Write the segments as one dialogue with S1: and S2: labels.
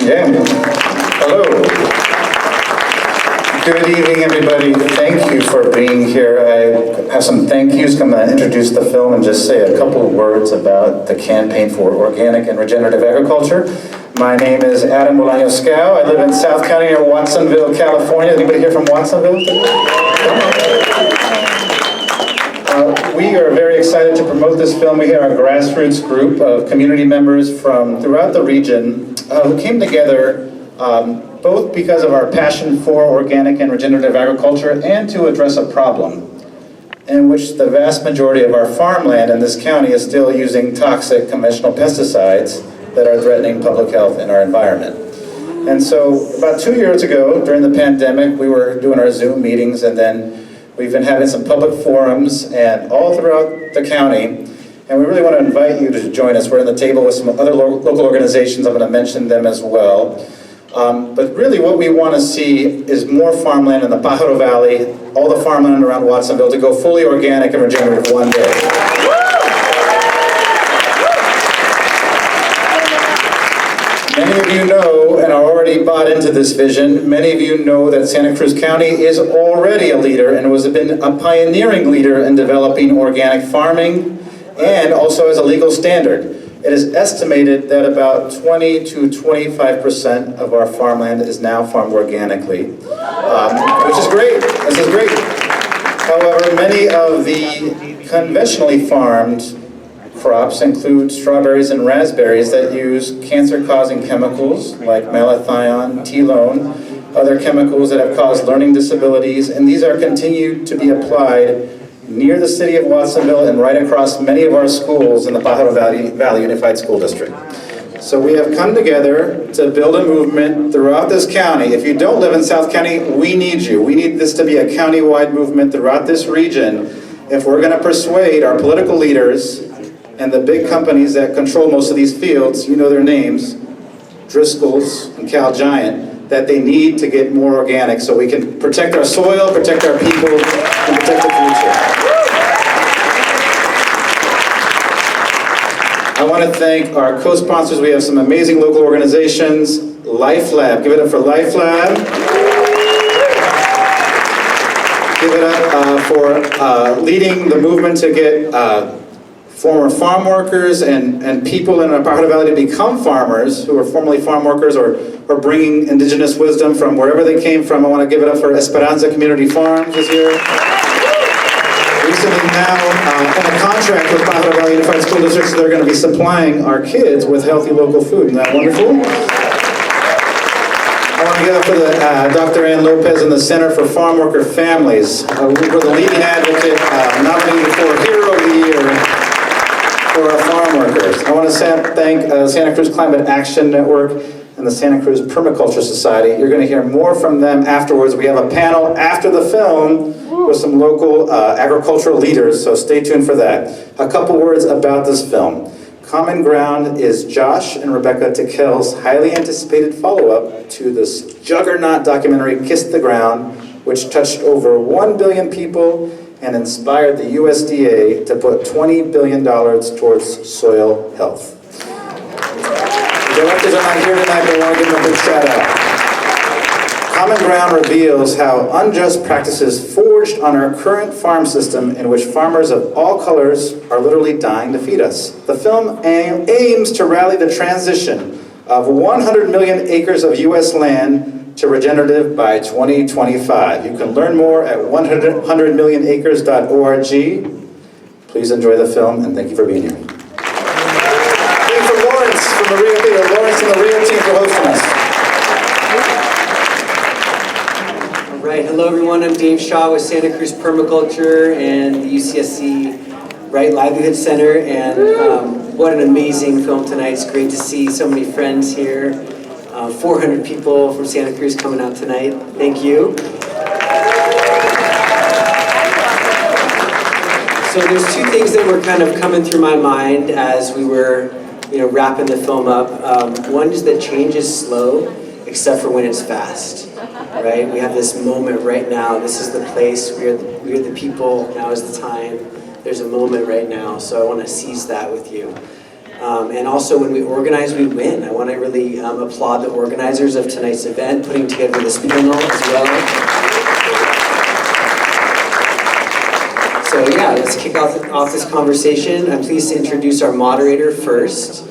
S1: Yeah. Hello. Good evening, everybody. Thank you for being here. I have some thank yous. I'm going to introduce the film and just say a couple of words about the campaign for organic and regenerative agriculture. My name is Adam Bolaño-Scow. I live in South County near Watsonville, California. Anybody here from Watsonville? We are very excited to promote this film. We have a grassroots group of community members from throughout the region who came together both because of our passion for organic and regenerative agriculture and to address a problem in which the vast majority of our farmland in this county is still using toxic conventional pesticides that are threatening public health and our environment. And so about 2 years ago, during the pandemic, we were doing our Zoom meetings, and then we've been having some public forums and all throughout the county, and we really want to invite you to join us. We're at the table with some other local organizations. I'm going to mention them as well. But really what we want to see is more farmland in the Pajaro Valley, all the farmland around Watsonville, to go fully organic and regenerative one day. Many of you know and are already bought into this vision. Many of you know that Santa Cruz County is already a leader and has been a pioneering leader in developing organic farming and also as a legal standard. It is estimated that about 20 to 25% of our farmland is now farmed organically, which is great. This is great. However, many of the conventionally farmed crops include strawberries and raspberries that use cancer-causing chemicals like malathion, telone, other chemicals that have caused learning disabilities, and these are continued to be applied near the City of Watsonville and right across many of our schools in the Pajaro Valley Unified School District. So we have come together to build a movement throughout this county. If you don't live in South County, we need you. We need this to be a county-wide movement throughout this region if we're going to persuade our political leaders and the big companies that control most of these fields, you know their names, Driscolls and Cal Giant, that they need to get more organic so we can protect our soil, protect our people, and protect the future. I want to thank our co-sponsors. We have some amazing local organizations. Life Lab, give it up for Life Lab. Give it up for leading the movement to get former farm workers and people in the Pajaro Valley to become farmers who are formerly farm workers or bringing indigenous wisdom from wherever they came from. I want to give it up for Esperanza Community Farms this year. Recently now in a contract with Pajaro Valley Unified School District, so they're going to be supplying our kids with healthy local food. Isn't that wonderful? I want to give it up for the Dr. Ann Lopez and the Center for Farm Worker Families. We're the leading advocate nominated for Hero of the Year for our farm workers. I want to thank Santa Cruz Climate Action Network and the Santa Cruz Permaculture Society. You're going to hear more from them afterwards. We have a panel after the film with some local agricultural leaders, so stay tuned for that. A couple words about this film. Common Ground is Josh and Rebecca Tickell's highly anticipated follow-up to this juggernaut documentary, Kiss the Ground, which touched over 1 billion people and inspired the USDA to put $20 billion towards soil health. The directors are not here tonight, but I want to give them a big shout out. Common Ground reveals how unjust practices forged on our current farm system in which farmers of all colors are literally dying to feed us. The film aims to rally the transition of 100 million acres of U.S. land to regenerative by 2025. You can learn more at 100millionacres.org. Please enjoy the film, and thank you for being here. Thank you for Lawrence from the Rio Theater. Lawrence and the Rio team for hosting us.
S2: All right, hello everyone. I'm Dave Shaw with Santa Cruz Permaculture and the UCSC Right Livelihood Center, and what an amazing film tonight. It's great to see so many friends here. 400 people from Santa Cruz coming out tonight. Thank you. So there's two things that were kind of coming through my mind as we were, wrapping the film up. One is that change is slow, except for when it's fast. Right? We have this moment right now. This is the place. We are the people. Now is the time. There's a moment right now. So I want to seize that with you. And also when we organize, we win. I want to really applaud the organizers of tonight's event, putting together this panel as well. So yeah, let's kick off this conversation. I'm pleased to introduce our moderator first.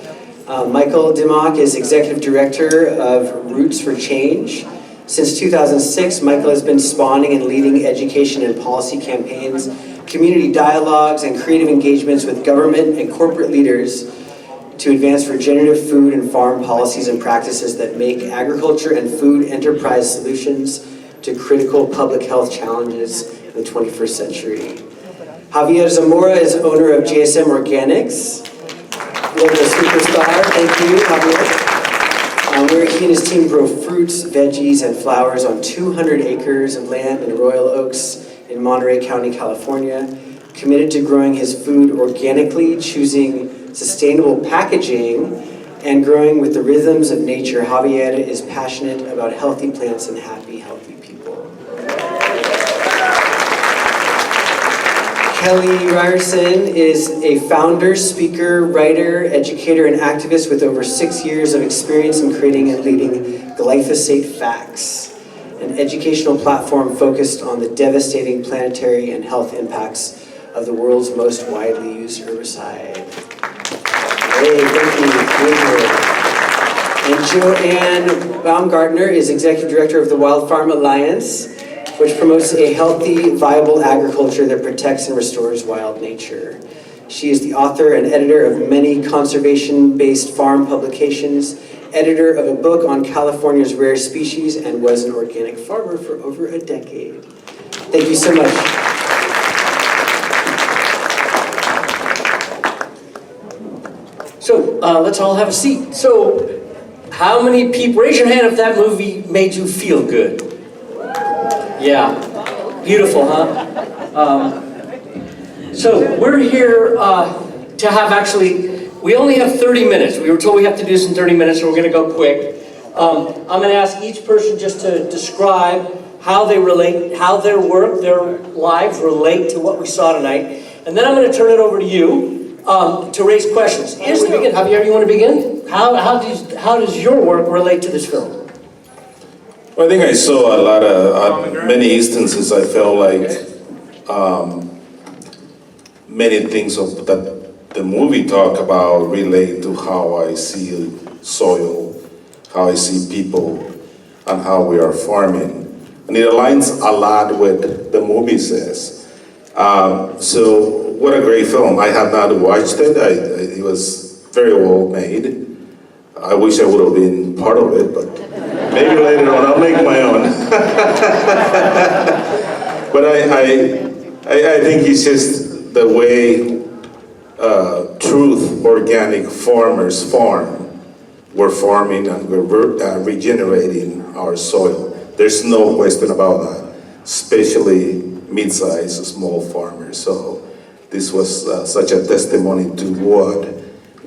S2: Michael Dimmock is Executive Director of Roots for Change. Since 2006, Michael has been spawning and leading education and policy campaigns, community dialogues, and creative engagements with government and corporate leaders to advance regenerative food and farm policies and practices that make agriculture and food enterprise solutions to critical public health challenges in the 21st century. Javier Zamora is owner of JSM Organics. Local superstar, thank you, Javier. Where he and his team grow fruits, veggies, and flowers on 200 acres of land in Royal Oaks in Monterey County, California. Committed to growing his food organically, choosing sustainable packaging, and growing with the rhythms of nature, Javier is passionate about healthy plants and happy, healthy people. Kelly Ryerson is a founder, speaker, writer, educator, and activist with over 6 years of experience in creating and leading Glyphosate Facts, an educational platform focused on the devastating planetary and health impacts of the world's most widely used herbicide. Hey, thank you. And Joanne Baumgartner is Executive Director of the Wild Farm Alliance, which promotes a healthy, viable agriculture that protects and restores wild nature. She is the author and editor of many conservation-based farm publications, editor of a book on California's rare species, and was an organic farmer for over a decade. Thank you so much.
S3: So let's all have a seat. So how many people, raise your hand if that movie made you feel good. Yeah, beautiful, huh? So we're here to have we only have 30 minutes. We were told we have to do this in 30 minutes, so we're gonna go quick. I'm gonna ask each person just to describe how they relate, how their work, their lives relate to what we saw tonight. And then I'm gonna turn it over to you to raise questions. Javier, you wanna begin? How does your work relate to this film?
S4: Well, I think I saw a lot of, many instances I felt like many things of that the movie talk about relate to how I see soil, how I see people, and how we are farming. And it aligns a lot with the movie says. So what a great film. I have not watched it. It was very well made. I wish I would have been part of it, but maybe later on I'll make my own. But I think it's just the way truth organic farmers farm. We're farming and we're regenerating our soil. There's no question about that, especially mid-sized small farmers. So this was such a testimony to what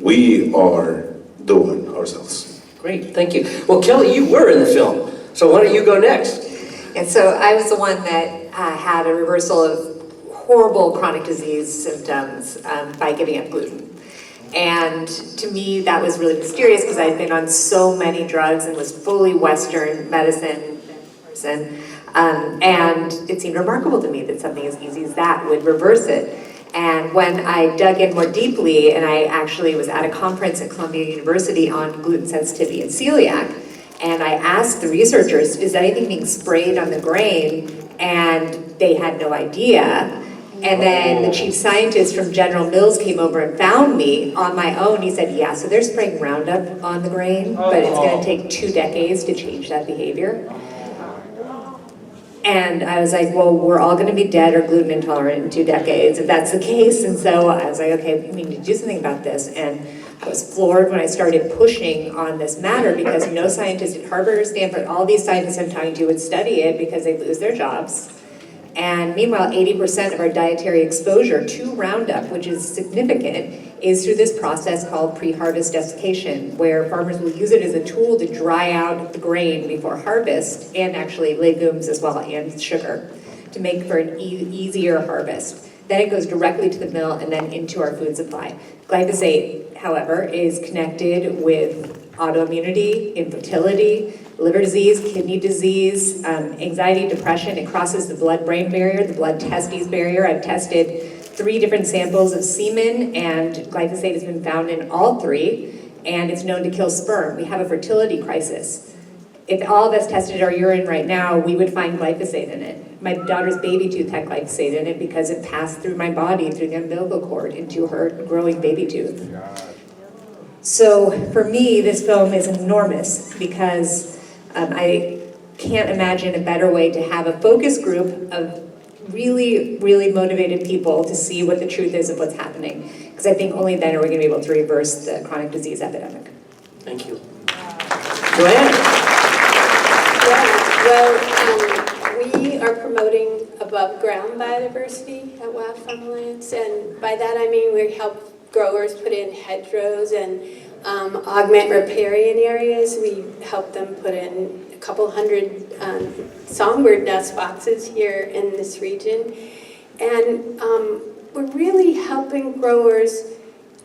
S4: we are doing ourselves.
S3: Great, thank you. Well, Kelly, you were in the film, so why don't you go next?
S5: And so I was the one that had a reversal of horrible chronic disease symptoms by giving up gluten. And to me, that was really mysterious because I'd been on so many drugs and was fully Western medicine person. And it seemed remarkable to me that something as easy as that would reverse it. And when I dug in more deeply, and I actually was at a conference at Columbia University on gluten sensitivity and celiac, and I asked the researchers, is anything being sprayed on the grain? And they had no idea. And then the chief scientist from General Mills came over and found me on my own. He said, yeah, so they're spraying Roundup on the grain, but it's gonna take 2 decades to change that behavior. And I was like, well, we're all gonna be dead or gluten intolerant in 2 decades if that's the case. And so I was like, okay, we need to do something about this. And I was floored when I started pushing on this matter because no scientist at Harvard or Stanford, all these scientists I'm talking to would study it because they lose their jobs. And meanwhile, 80% of our dietary exposure to Roundup, which is significant, is through this process called pre-harvest desiccation, where farmers will use it as a tool to dry out the grain before harvest, and actually legumes as well, and sugar, to make for an easier harvest. Then it goes directly to the mill and then into our food supply. Glyphosate however, is connected with autoimmunity, infertility, liver disease, kidney disease, anxiety, depression. It crosses the blood-brain barrier, the blood-testes barrier. I've tested 3 different samples of semen, and glyphosate has been found in all 3, and it's known to kill sperm. We have a fertility crisis. If all of us tested our urine right now, we would find glyphosate in it. My daughter's baby tooth had glyphosate in it because it passed through my body, through the umbilical cord, into her growing baby tooth. So for me, this film is enormous because I can't imagine a better way to have a focus group of really, really motivated people to see what the truth is of what's happening. Because I think only then are we going to be able to reverse the chronic disease epidemic.
S3: Thank you. Joanne?
S6: We are promoting above ground biodiversity at Wild Farmlands, and by that I mean we help growers put in hedgerows and augment riparian areas. We help them put in a couple hundred songbird nest boxes here in this region, and we're really helping growers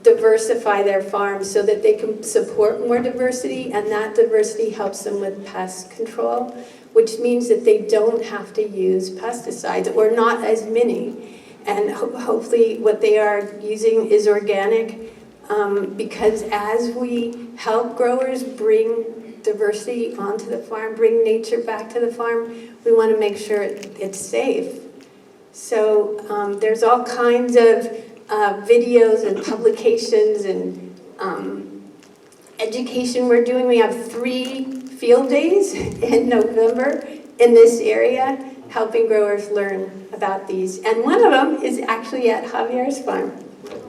S6: diversify their farms so that they can support more diversity, and that diversity helps them with pest control, which means that they don't have to use pesticides, or not as many. And hopefully what they are using is organic, because as we help growers bring diversity onto the farm, bring nature back to the farm, we want to make sure it's safe. So there's all kinds of videos and publications and education we're doing. We have 3 field days in November in this area, helping growers learn about these. And one of them is actually at Javier's farm.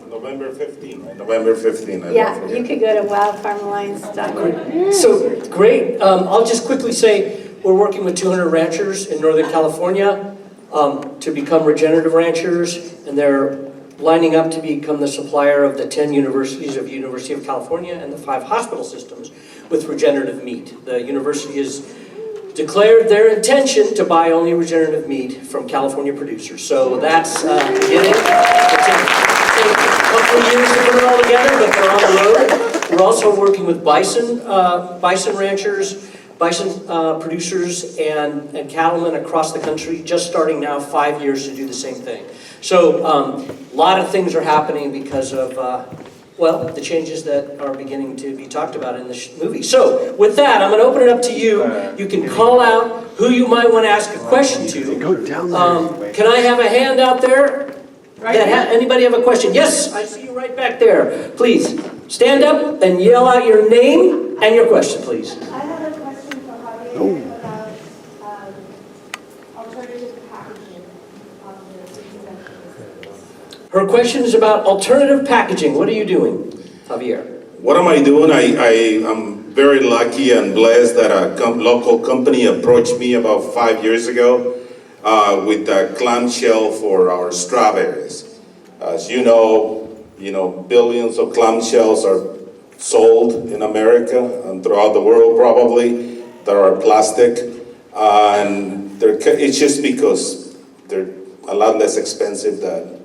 S4: November 15, right? November 15.
S6: Yeah, you could go to wildfarmalliance.org.
S3: So, great. I'll just quickly say we're working with 200 ranchers in Northern California to become regenerative ranchers, and they're lining up to become the supplier of the 10 universities of University of California and the 5 hospital systems with regenerative meat. The university has declared their intention to buy only regenerative meat from California producers. So that's beginning. It's a couple of years to put it all together, but they're on the road. We're also working with bison ranchers, bison producers, and cattlemen across the country, just starting now 5 years to do the same thing. So a lot of things are happening because of, well, the changes that are beginning to be talked about in this movie. So with that, I'm going to open it up to you. You can call out who you might want to ask a question to. Can I have a hand out there? Anybody have a question? Yes, I see you right back there. Please, stand up and yell out your name and your question, please.
S7: I have a question for Javier about alternative packaging of the fruits and vegetables.
S3: Her question is about alternative packaging. What are you doing, Javier?
S4: What am I doing? I'm very lucky and blessed that a local company approached me about 5 years ago with a clamshell for our strawberries. As you know, billions of clamshells are sold in America and throughout the world probably that are plastic, and it's just because they're a lot less expensive than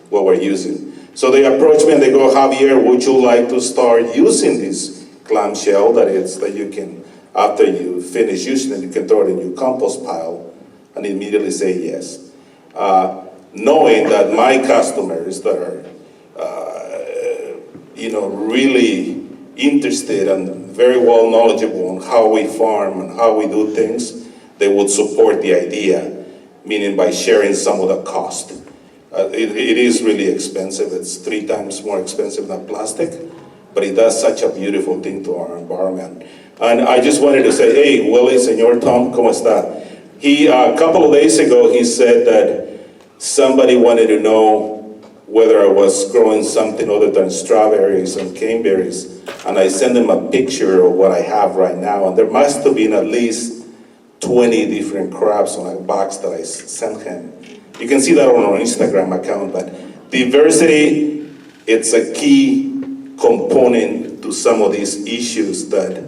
S4: what we're using. So they approach me and they go, Javier, would you like to start using this clamshell that you can, after you finish using it, you can throw it in your compost pile, and immediately say yes. Knowing that my customers that are, really interested and very well knowledgeable on how we farm and how we do things, they would support the idea, meaning by sharing some of the cost. It is really expensive. It's 3 times more expensive than plastic, but it does such a beautiful thing to our environment. And I just wanted to say, hey, Willie, Señor Tom, ¿cómo está? A couple of days ago, he said that somebody wanted to know whether I was growing something other than strawberries and caneberries. And I sent him a picture of what I have right now. And there must have been at least 20 different crops on a box that I sent him. You can see that on our Instagram account, but diversity, it's a key component to some of these issues that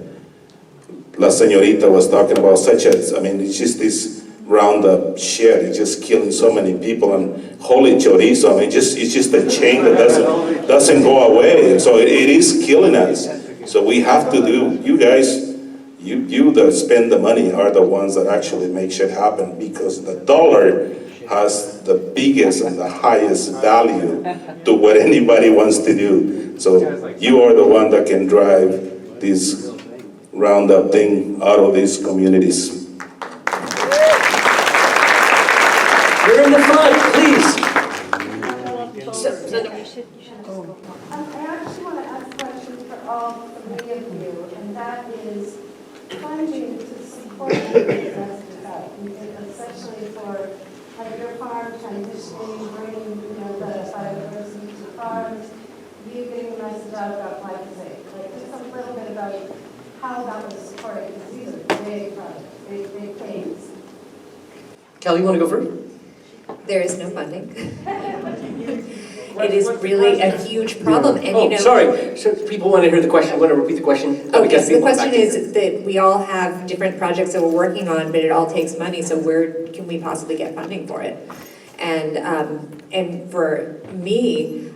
S4: La Señorita was talking about, such as, it's just this Roundup shit is just killing so many people, and holy chorizo, I mean, it's just a chain that doesn't go away. So it is killing us. So we have to do, you guys, you that spend the money are the ones that actually make shit happen, because the dollar has the biggest and the highest value to what anybody wants to do. So you are the one that can drive this Roundup thing out of these communities.
S3: You're in the front, please.
S7: I actually want to ask a question for all three of you, and that is funding to support especially for like your farm transitioning, bringing the biodiversity to farms, you getting the message out about glyphosate. Like just a little bit about how that was supported, because these are big projects, big things.
S3: Kelly, you want to go first?
S5: There is no funding. It is really a huge problem, and
S3: Sorry. So people want to hear the question. Want to repeat the question?
S5: Okay, so the question is that we all have different projects that we're working on, but it all takes money, so where can we possibly get funding for it? And for me,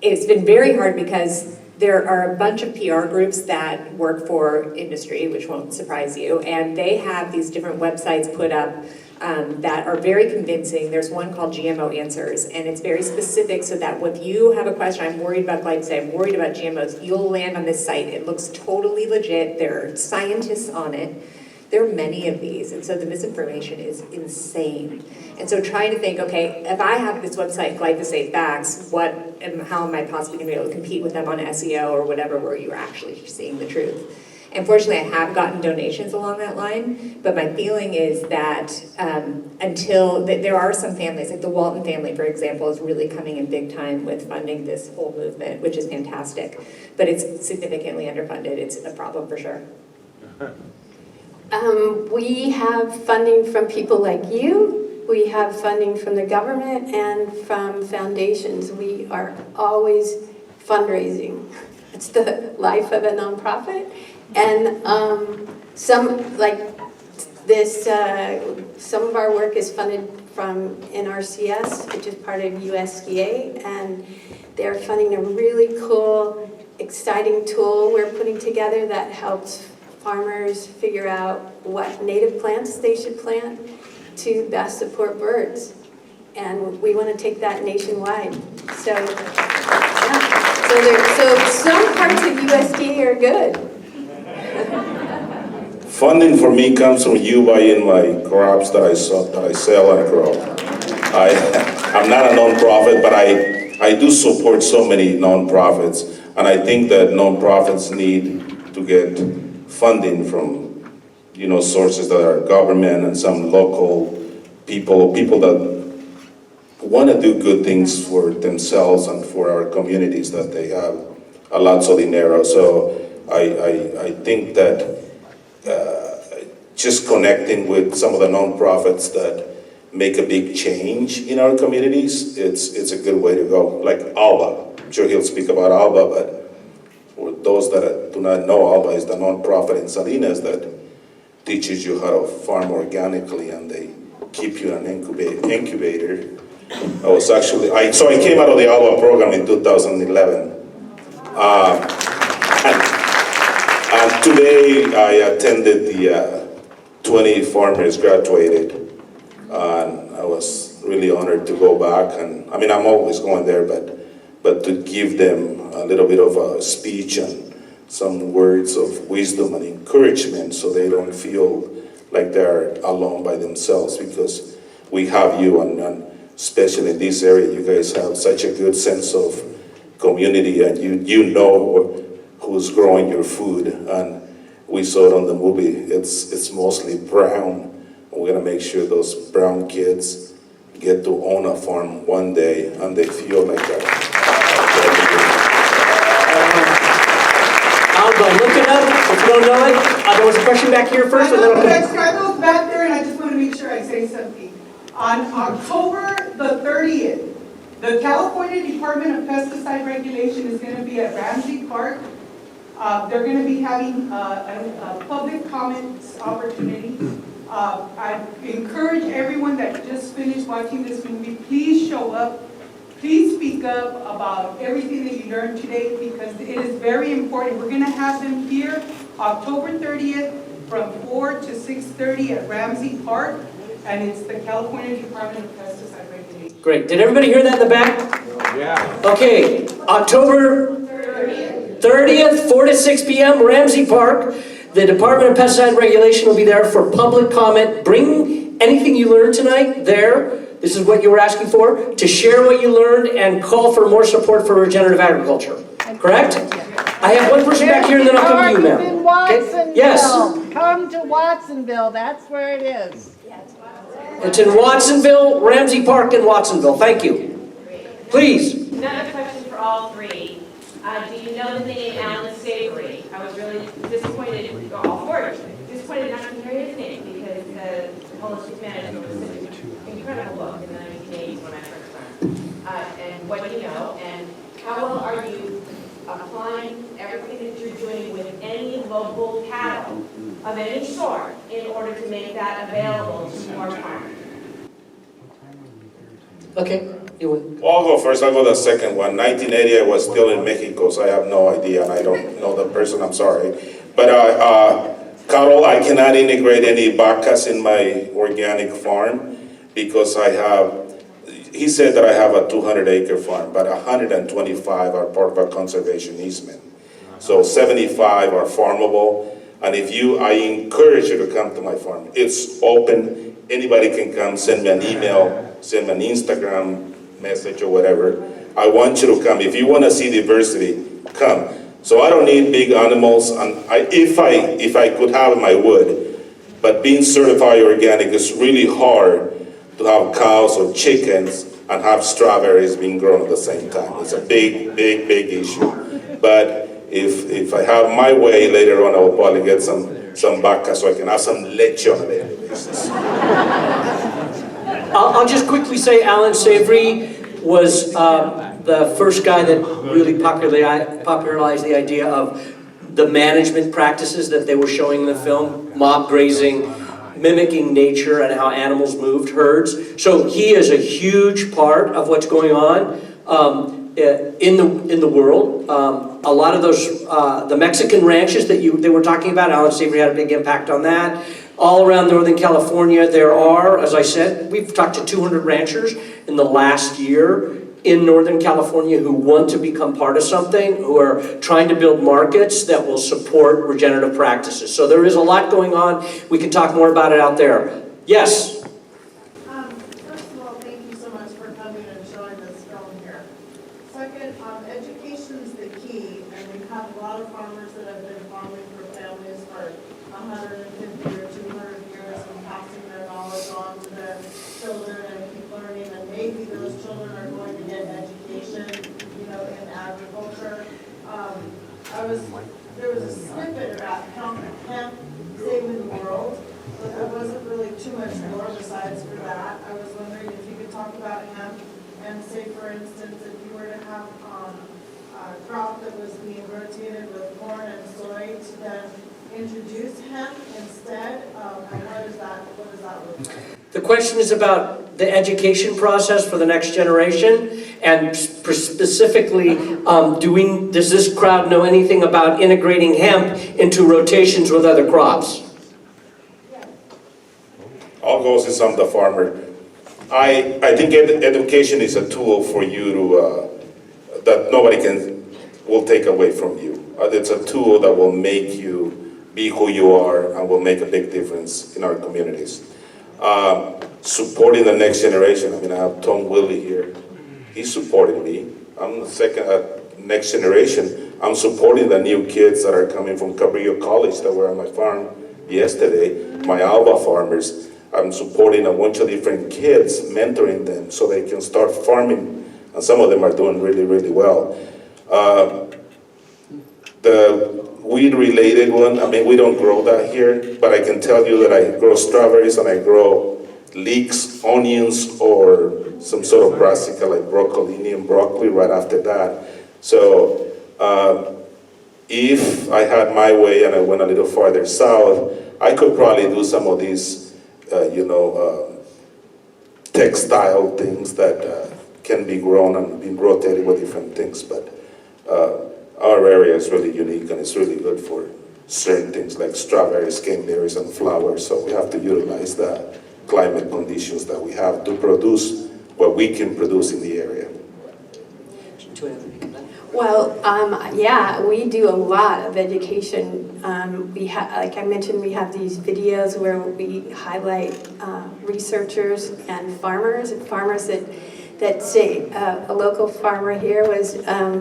S5: it's been very hard because there are a bunch of PR groups that work for industry, which won't surprise you, and they have these different websites put up that are very convincing. There's one called GMO Answers, and it's very specific so that if you have a question, I'm worried about glyphosate, I'm worried about GMOs, you'll land on this site. It looks totally legit. There are scientists on it. There are many of these, and so the misinformation is insane. And so trying to think, okay, if I have this website, Glyphosate Facts, how am I possibly going to be able to compete with them on SEO or whatever, where you're actually seeing the truth? Unfortunately, I have gotten donations along that line, but my feeling is that there are some families, like the Walton family, for example, is really coming in big time with funding this whole movement, which is fantastic. But it's significantly underfunded. It's a problem for sure.
S6: We have funding from people like you. We have funding from the government and from foundations. We are always fundraising. It's the life of a nonprofit. And some of our work is funded from NRCS, which is part of USDA, and they're funding a really cool, exciting tool we're putting together that helps farmers figure out what native plants they should plant to best support birds. And we want to take that nationwide. So, yeah. So some parts of USDA are good.
S4: Funding for me comes from you buying my crops that I sell and grow. I'm not a nonprofit, but I do support so many nonprofits, and I think that nonprofits need to get funding from sources that are government and some local people that want to do good things for themselves and for our communities that they have a lot of dinero. So I think that just connecting with some of the nonprofits that make a big change in our communities, it's a good way to go. Like Alba, I'm sure he'll speak about Alba, but for those that do not know, Alba is the nonprofit in Salinas that teaches you how to farm organically, and they keep you in an incubator. I came out of the Alba program in 2011. And today I attended the 20 farmers graduated, and I was really honored to go back. And I mean, I'm always going there, but to give them a little bit of a speech and some words of wisdom and encouragement so they don't feel like they're alone by themselves, because we have you, and especially in this area, you guys have such a good sense of community, and you know who's growing your food. And we saw it on the movie, it's mostly brown. We're gonna make sure those brown kids get to own a farm one day, and they feel like that.
S3: Alba, look it up if you don't know it. There was a question back here first, and then I'll come.
S8: Carlos back there, and I just want to make sure I say something. On October the 30th, the California Department of Pesticide Regulation is going to be at Ramsey Park. They're going to be having a public comments opportunity. I encourage everyone that just finished watching this movie, please show up. Please speak up about everything that you learned today because it is very important. We're going to have them here October 30th from 4 to 6:30 at Ramsey Park, and it's the California Department of Pesticide Regulation.
S3: Great. Did everybody hear that in the back? Yeah. Okay, October 30th, 4 to 6 p.m., Ramsey Park. The Department of Pesticide Regulation will be there for public comment. Bring anything you learned tonight there. This is what you were asking for, to share what you learned and call for more support for regenerative agriculture. Correct? I have one person back here and then I'll come to you, ma'am.
S9: In Watsonville.
S3: Yes.
S9: Come to Watsonville, that's where it is.
S3: It's in Watsonville, Ramsey Park in Watsonville. Thank you. Please.
S10: Another question for all three. Do you know the name Alan Savory? I was really disappointed, all four of you, disappointed not to hear his name because the holistic management was such an incredible book in the 1980s when I first learned. And what do you know? And how well are you applying everything that you're doing with any local cattle of any sort in order to make that available to more farmers?
S3: Okay. You would.
S4: I'll go first, I'll go the second one. 1980, I was still in Mexico, so I have no idea, and I don't know the person, I'm sorry. But cattle, I cannot integrate any vacas in my organic farm because I have, he said that I have a 200-acre farm, but 125 are part of a conservation easement. So 75 are farmable, and I encourage you to come to my farm. It's open, anybody can come, send me an email, send me an Instagram message or whatever. I want you to come. If you want to see diversity, come. So I don't need big animals, and if I could have them, I would. But being certified organic is really hard to have cows or chickens and have strawberries being grown at the same time. It's a big, big, big issue. But if I have my way later on, I will probably get some vacas so I can have some leche on a daily basis.
S3: I'll just quickly say Alan Savory was the first guy that really popularized the idea of the management practices that they were showing in the film, mob grazing, mimicking nature and how animals moved herds. So he is a huge part of what's going on in the world. A lot of those, the Mexican ranches that they were talking about, Alan Savory had a big impact on that. All around Northern California, there are, as I said, we've talked to 200 ranchers in the last year in Northern California who want to become part of something, who are trying to build markets that will support regenerative practices. So there is a lot going on. We can talk more about it out there. Yes?
S9: First of all, thank you so much for coming and showing this film here. Second, education is the key, and we have a lot of farmers that have been farming for families for 150 or 200 years and passing their knowledge on to their children and keep learning, and maybe those children are going to get education, in agriculture. There was a snippet about hemp saving the world, but there wasn't really too much more besides for that. I was wondering if you could talk about hemp and say, for instance, if you were to have a crop that was being rotated with corn and soy to then introduce hemp instead, and what does that look like?
S3: The question is about the education process for the next generation, and specifically, does this crowd know anything about integrating hemp into rotations with other crops?
S4: I'll go since I'm the farmer. I think education is a tool for you to, that nobody will take away from you. It's a tool that will make you be who you are and will make a big difference in our communities. Supporting the next generation. I have Tom Willie here. He's supporting me. I'm the second next generation. I'm supporting the new kids that are coming from Cabrillo College that were on my farm yesterday, my Alba farmers. I'm supporting a bunch of different kids, mentoring them so they can start farming, and some of them are doing really, really well. The weed-related one, we don't grow that here, but I can tell you that I grow strawberries and I grow leeks, onions, or some sort of brassica like broccolini and broccoli right after that. So if I had my way and I went a little farther south, I could probably do some of these textile things that can be grown and be rotated with different things. But our area is really unique and it's really good for certain things like strawberries, caneberries, and flowers. So we have to utilize the climate conditions that we have to produce what we can produce in the area.
S6: Well, yeah, we do a lot of education. Like I mentioned, we have these videos where we highlight researchers and farmers that say, a local farmer here was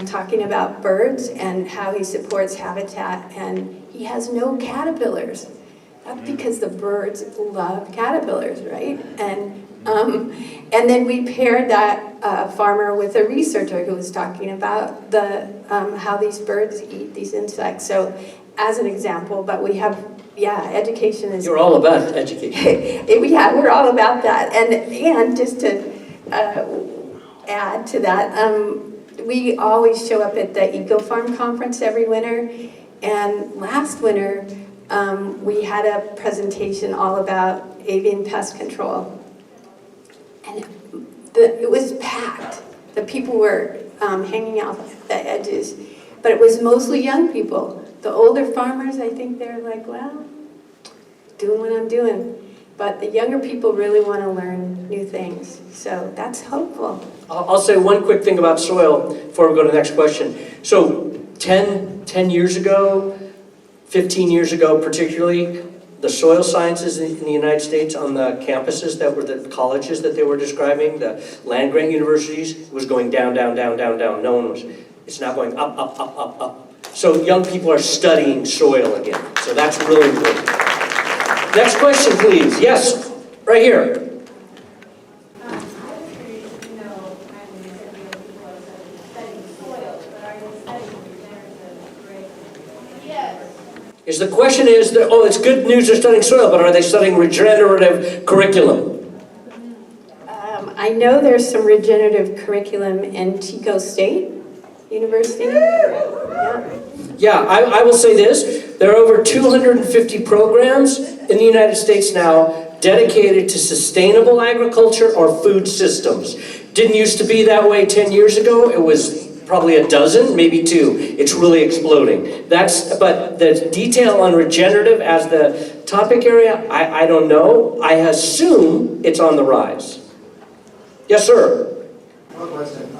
S6: talking about birds and how he supports habitat, and he has no caterpillars. That's because the birds love caterpillars, right? And then we paired that farmer with a researcher who was talking about how these birds eat these insects. So as an example, but we have, education is...
S3: You're all about education.
S6: Yeah, we're all about that. And just to add to that, we always show up at the Eco Farm Conference every winter. And last winter, we had a presentation all about avian pest control. And it was packed. The people were hanging out at the edges. But it was mostly young people. The older farmers, I think they're like, well, doing what I'm doing. But the younger people really want to learn new things. So that's hopeful.
S3: I'll say one quick thing about soil before we go to the next question. So 10 years ago, 15 years ago particularly, the soil sciences in the United States on the campuses that were the colleges that they were describing, the land-grant universities, was going down, down, down, down, down. No one was. It's now going up, up, up, up, up. So young people are studying soil again. So that's really important. Next question, please. Yes, right here. The question is that, it's good news they're studying soil, but are they studying regenerative curriculum?
S6: I know there's some regenerative curriculum in Chico State University.
S3: Yeah, I will say this. There are over 250 programs in the United States now dedicated to sustainable agriculture or food systems. Didn't used to be that way 10 years ago. It was probably a dozen, maybe 2. It's really exploding. But the detail on regenerative as the topic area, I don't know. I assume it's on the rise. Yes, sir.
S11: One question.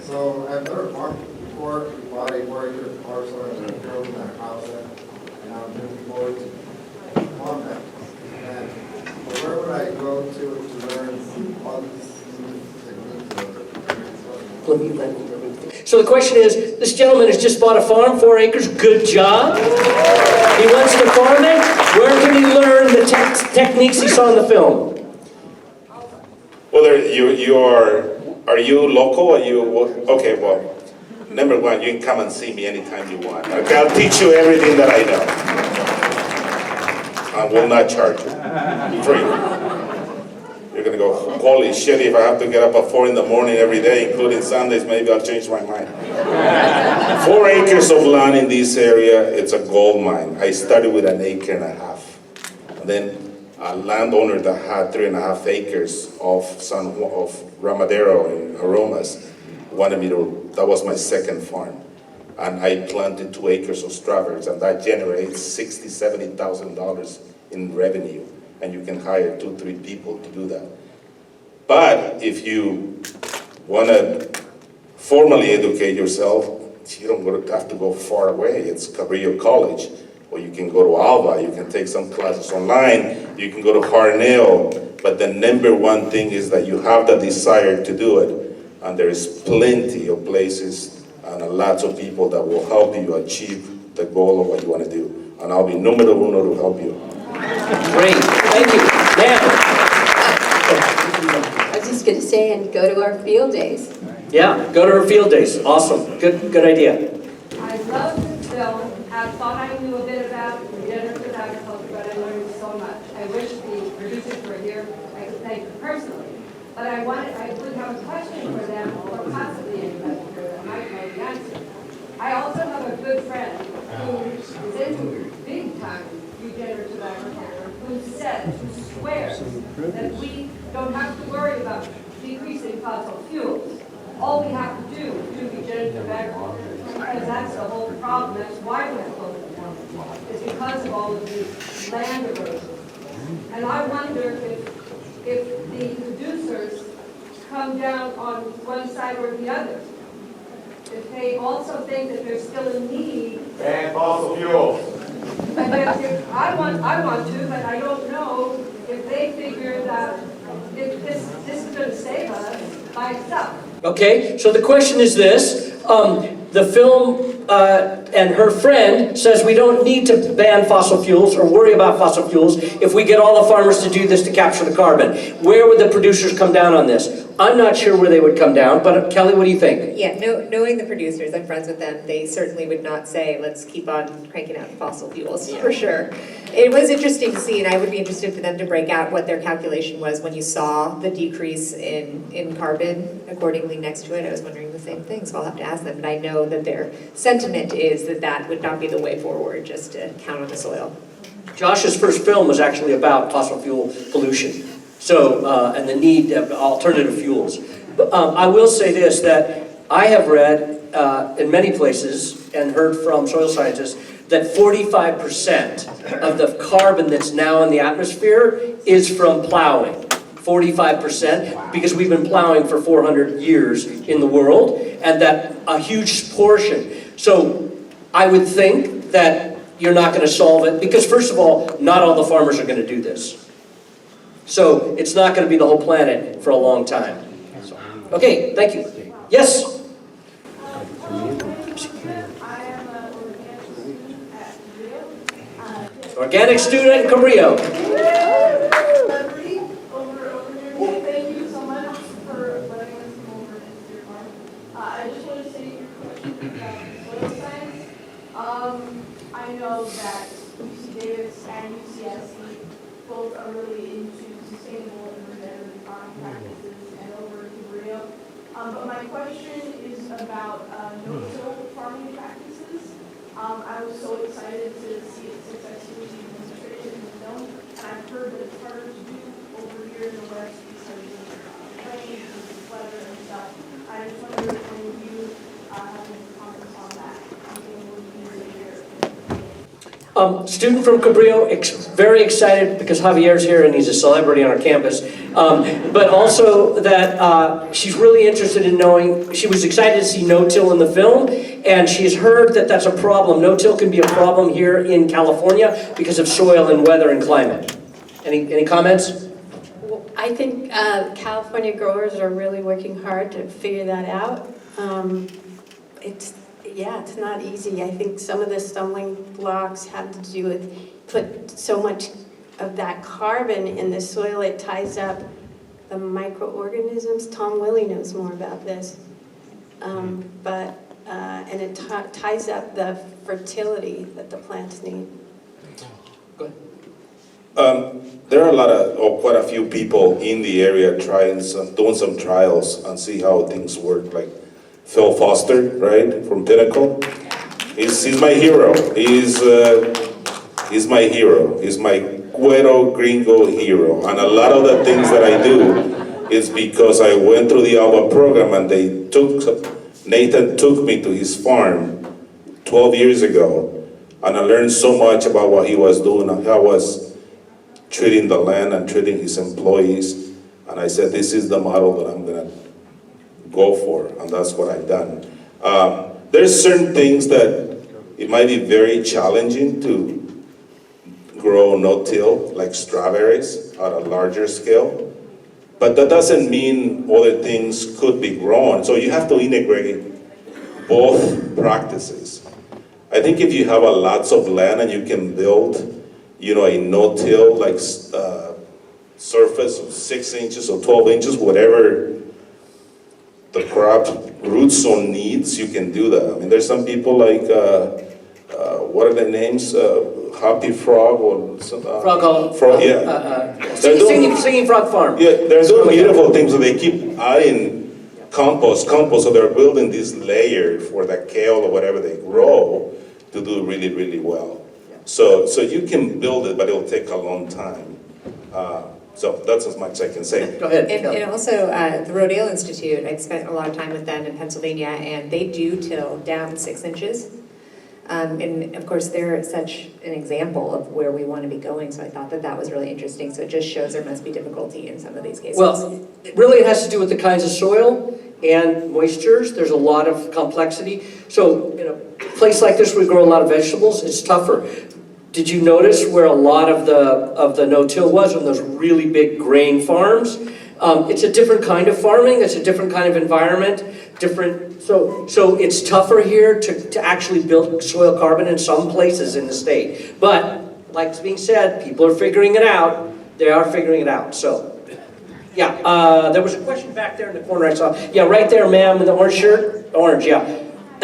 S11: So I've never farmed before. We bought a 4-acre parcel and we're building a house there, and I'm looking forward to farm that. And where would I go to learn all these techniques?
S3: So the question is, this gentleman has just bought a farm, 4 acres, good job. He wants to farm it. Where can he learn the techniques he saw in the film?
S4: Well, are you local? Okay, well, number one, you can come and see me anytime you want. Okay, I'll teach you everything that I know. I will not charge you. Free. You're gonna go, holy shit, if I have to get up at 4 in the morning every day, including Sundays, maybe I'll change my mind. 4 acres of land in this area, it's a gold mine. I started with 1.5 acres. And then a landowner that had 3.5 acres of Ramadero in Aromas wanted me to, that was my second farm. And I planted 2 acres of strawberries, and that generates $60,000, $70,000 in revenue. And you can hire 2-3 people to do that. But if you want to formally educate yourself, you don't have to go far away. It's Cabrillo College, or you can go to Alba, you can take some classes online, you can go to Harnell, but the number one thing is that you have the desire to do it, and there is plenty of places and lots of people that will help you achieve the goal of what you want to do. And I'll be numero uno to help you.
S3: Great, thank you. Now.
S5: I was just going to say, and go to our field days.
S3: Yeah, go to our field days. Awesome, good idea.
S7: I love this film. I thought I knew a bit about regenerative agriculture, but I learned so much. I wish the producers were here. I could thank them personally. But I would have a question for them, or possibly anybody here that might know the answer. I also have a good friend who is into big time regenerative agriculture, who said
S12: to swear that we don't have to worry about decreasing fossil fuels. All we have to do is do regenerative agriculture, because that's the whole problem. That's why we have global warming, is because of all of the land erosion. And I wonder if the producers come down on one side or the other. If they also think that there's still a need.
S13: Ban fossil fuels.
S12: I want to, but I don't know if they figure that if this is going to save us by itself.
S3: Okay, so the question is this. The film and her friend says we don't need to ban fossil fuels or worry about fossil fuels if we get all the farmers to do this to capture the carbon. Where would the producers come down on this? I'm not sure where they would come down, but Kelly, what do you think?
S5: Yeah, knowing the producers, I'm friends with them, they certainly would not say, let's keep on cranking out fossil fuels, for sure. It was interesting to see, and I would be interested for them to break out what their calculation was when you saw the decrease in carbon accordingly next to it. I was wondering the same thing, so I'll have to ask them. But I know that their sentiment is that that would not be the way forward, just to count on the soil.
S3: Josh's first film was actually about fossil fuel pollution. So, and the need of alternative fuels. I will say this, that I have read in many places and heard from soil scientists that 45% of the carbon that's now in the atmosphere is from plowing. 45%, because we've been plowing for 400 years in the world, and that a huge portion. So I would think that you're not going to solve it, because first of all, not all the farmers are going to do this. So it's not going to be the whole planet for a long time. Okay, thank you. Yes?
S9: I am an organic student at Rio.
S3: Organic student in Cabrillo.
S9: Celebrity over here. Thank you so much for letting us come over and see your farm. I just want to say your question about soil science. I know that UC Davis and UCSC both are really into sustainable and regenerative farming practices and over in Rio. But my question is about no-till farming practices. I was so excited to see it successfully demonstrated in the film, and I've heard that it's harder to do over here in the West because of rain and weather and stuff. I just wonder if any of you have any comments on that. Something would be easier here.
S3: Student from Cabrillo, very excited because Javier's here and he's a celebrity on our campus. But also that she's really interested in knowing, she was excited to see no-till in the film, and she's heard that that's a problem. No-till can be a problem here in California because of soil and weather and climate. Any comments?
S6: I think California growers are really working hard to figure that out. It's not easy. I think some of the stumbling blocks have to do with put so much of that carbon in the soil, it ties up the microorganisms. Tom Willey knows more about this. And it ties up the fertility that the plants need.
S3: Go ahead.
S4: There are a lot of, or quite a few people in the area doing some trials and see how things work. Like Phil Foster, right, from Pinnacle. He's my hero. He's my hero. He's my Cuero Gringo hero. And a lot of the things that I do is because I went through the ALBA program, and Nathan took me to his farm 12 years ago, and I learned so much about what he was doing and how he was treating the land and treating his employees. And I said, this is the model that I'm gonna go for, and that's what I've done. There's certain things that it might be very challenging to grow no-till, like strawberries at a larger scale, but that doesn't mean other things could be grown. So you have to integrate both practices. I think if you have a lots of land and you can build, a no-till, like surface of 6 inches or 12 inches, whatever the crop root zone needs, you can do that. I mean, there's some people like, what are the names? Happy Frog or
S3: Frog,
S4: yeah.
S3: Singing Frog Farm.
S4: Yeah, they're doing beautiful things, so they keep adding compost, so they're building this layer for the kale or whatever they grow to do really, really well. So you can build it, but it'll take a long time. So that's as much I can say.
S3: Go ahead.
S5: And also, the Rodale Institute, I spent a lot of time with them in Pennsylvania, and they do till down 6 inches. And of course, they're such an example of where we want to be going, so I thought that that was really interesting. So it just shows there must be difficulty in some of these cases.
S3: Well, really it has to do with the kinds of soil and moistures. There's a lot of complexity. So in a place like this, we grow a lot of vegetables, it's tougher. Did you notice where a lot of the no-till was on those really big grain farms? It's a different kind of farming, it's a different kind of environment, so it's tougher here to actually build soil carbon in some places in the state. But, like it's being said, people are figuring it out. They are figuring it out, so. Yeah, there was a question back there in the corner I saw. Yeah, right there, ma'am, in the orange shirt. Orange, yeah.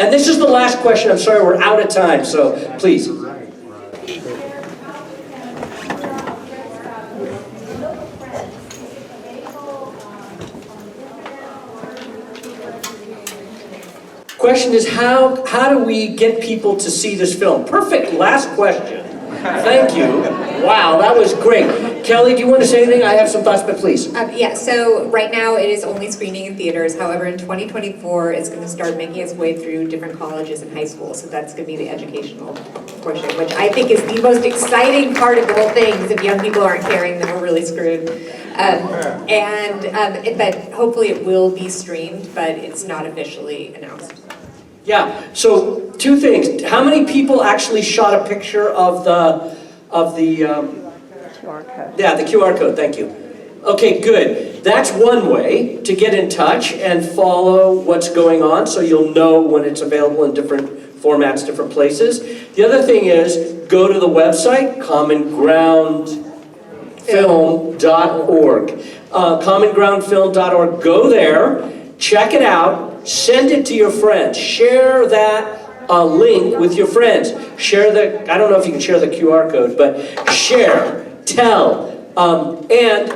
S3: And this is the last question. I'm sorry, we're out of time, so please. Question is, how do we get people to see this film? Perfect last question. Thank you. Wow, that was great. Kelly, do you want to say anything? I have some thoughts, but please.
S5: Yeah, so right now it is only screening in theaters. However, in 2024, it's going to start making its way through different colleges and high schools. So that's going to be the educational portion, which I think is the most exciting part of the whole thing, because if young people aren't caring, then we're really screwed. But hopefully it will be streamed, but it's not officially announced.
S3: Yeah, so two things. How many people actually shot a picture of the QR code? Yeah, the QR code, thank you. Okay, good. That's one way to get in touch and follow what's going on, so you'll know when it's available in different formats, different places. The other thing is, go to the website, commongroundfilm.org. Commongroundfilm.org, go there, check it out, send it to your friends, share that link with your friends. Share I don't know if you can share the QR code, but share, tell. And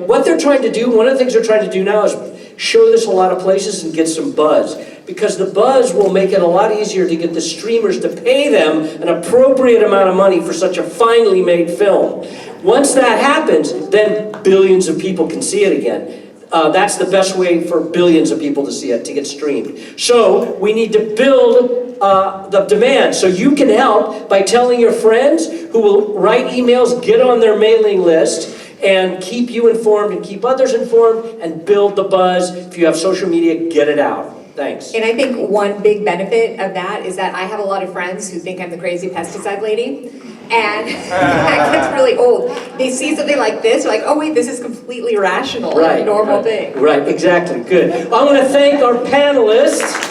S3: what they're trying to do, one of the things they're trying to do now is show this a lot of places and get some buzz. Because the buzz will make it a lot easier to get the streamers to pay them an appropriate amount of money for such a finely made film. Once that happens, then billions of people can see it again. That's the best way for billions of people to see it, to get streamed. So we need to build the demand. So you can help by telling your friends, who will write emails, get on their mailing list, and keep you informed and keep others informed and build the buzz. If you have social media, get it out. Thanks.
S5: And I think one big benefit of that is that I have a lot of friends who think I'm the crazy pesticide lady. And that gets really old. They see something like this, they're like, oh wait, this is completely rational,
S3: right,
S5: a normal thing.
S3: Right, exactly, good. I want to thank our panelists.